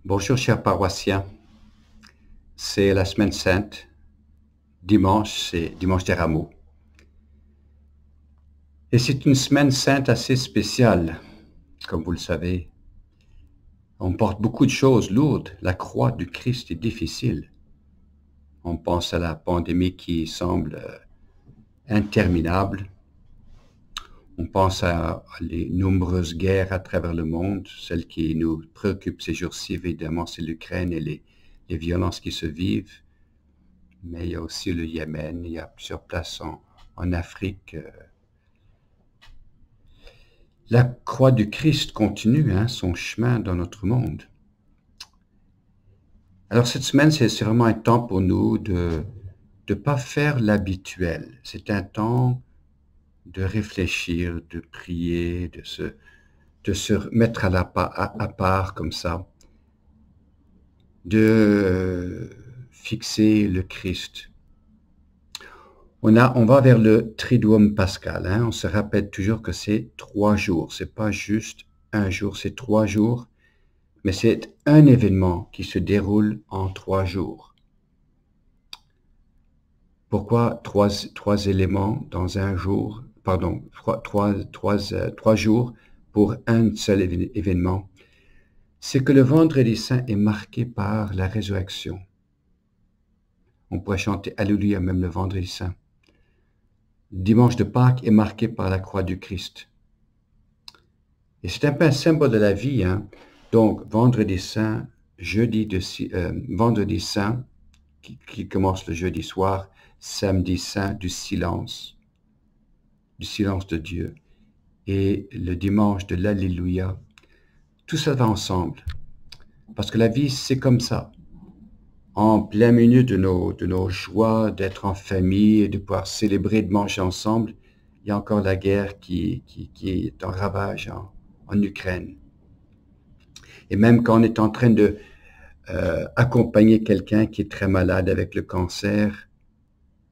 Bonjour chers paroissiens, c'est la semaine sainte, dimanche c'est dimanche des rameaux. Et c'est une semaine sainte assez spéciale, comme vous le savez. On porte beaucoup de choses lourdes, la croix du Christ est difficile. On pense à la pandémie qui semble interminable. On pense à les nombreuses guerres à travers le monde. Celle qui nous préoccupe ces jours-ci, évidemment, c'est l'Ukraine et les violences qui se vivent. Mais il y a aussi le Yémen, il y a plusieurs places en Afrique. La croix du Christ continue son chemin dans notre monde. Alors cette semaine, c'est vraiment un temps pour nous de ne pas faire l'habituel. C'est un temps de réfléchir, de prier, de se mettre à part comme ça, de fixer le Christ. On va vers le Triduum pascal. On se rappelle toujours que c'est 3 jours. C'est pas juste un jour, c'est 3 jours. Mais c'est un événement qui se déroule en 3 jours. Pourquoi trois éléments dans un jour, pardon, trois jours pour un seul événement? C'est que le vendredi saint est marqué par la résurrection. On pourrait chanter Alléluia même le vendredi saint. Dimanche de Pâques est marqué par la croix du Christ. Et c'est un peu un symbole de la vie. Donc, vendredi saint, vendredi saint, qui commence le jeudi soir, samedi saint du silence de Dieu, et le dimanche de l'Alléluia. Tout ça va ensemble. Parce que la vie, c'est comme ça. En plein milieu de nos joies, d'être en famille, de pouvoir célébrer, de manger ensemble, il y a encore la guerre qui est en ravage en Ukraine. Et même quand on est en train de accompagner quelqu'un qui est très malade avec le cancer,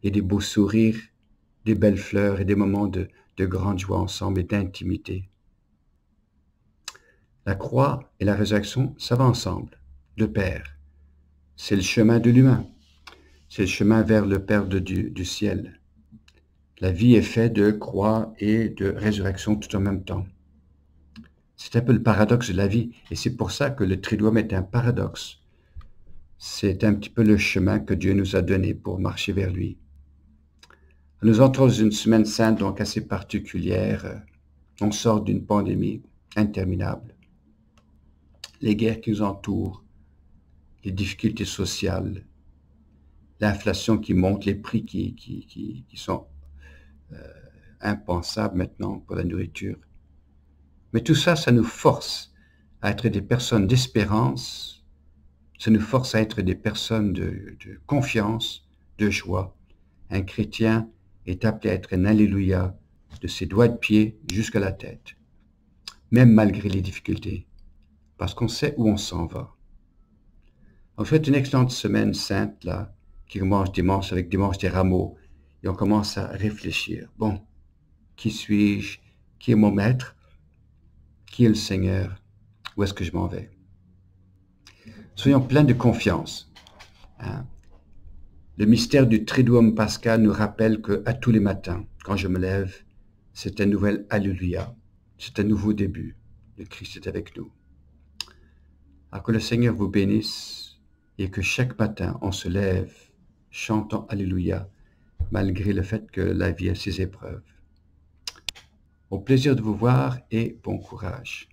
et des beaux sourires, des belles fleurs et des moments de grande joie ensemble et d'intimité. La croix et la résurrection, ça va ensemble, de pair. C'est le chemin de l'humain. C'est le chemin vers le Père du ciel. La vie est faite de croix et de résurrection tout en même temps. C'est un peu le paradoxe de la vie, et c'est pour ça que le Triduum est un paradoxe. C'est un petit peu le chemin que Dieu nous a donné pour marcher vers lui. Nous entrons dans une semaine sainte donc assez particulière. On sort d'une pandémie interminable. Les guerres qui nous entourent, les difficultés sociales, l'inflation qui monte, les prix qui sont impensables maintenant pour la nourriture. Mais tout ça, ça nous force à être des personnes d'espérance, ça nous force à être des personnes de confiance, de joie. Un chrétien est appelé à être un Alléluia de ses doigts de pied jusqu'à la tête, même malgré les difficultés, parce qu'on sait où on s'en va. On fait une excellente semaine sainte, là, qui commence dimanche avec dimanche des rameaux, et on commence à réfléchir. Bon, qui suis-je? Qui est mon maître? Qui est le Seigneur? Où est-ce que je m'en vais? Soyons pleins de confiance. Le mystère du Triduum pascal nous rappelle qu'à tous les matins, quand je me lève, c'est un nouvel Alléluia. C'est un nouveau début. Le Christ est avec nous. Alors que le Seigneur vous bénisse et que chaque matin, on se lève chantant Alléluia, malgré le fait que la vie a ses épreuves. Au plaisir de vous voir et bon courage.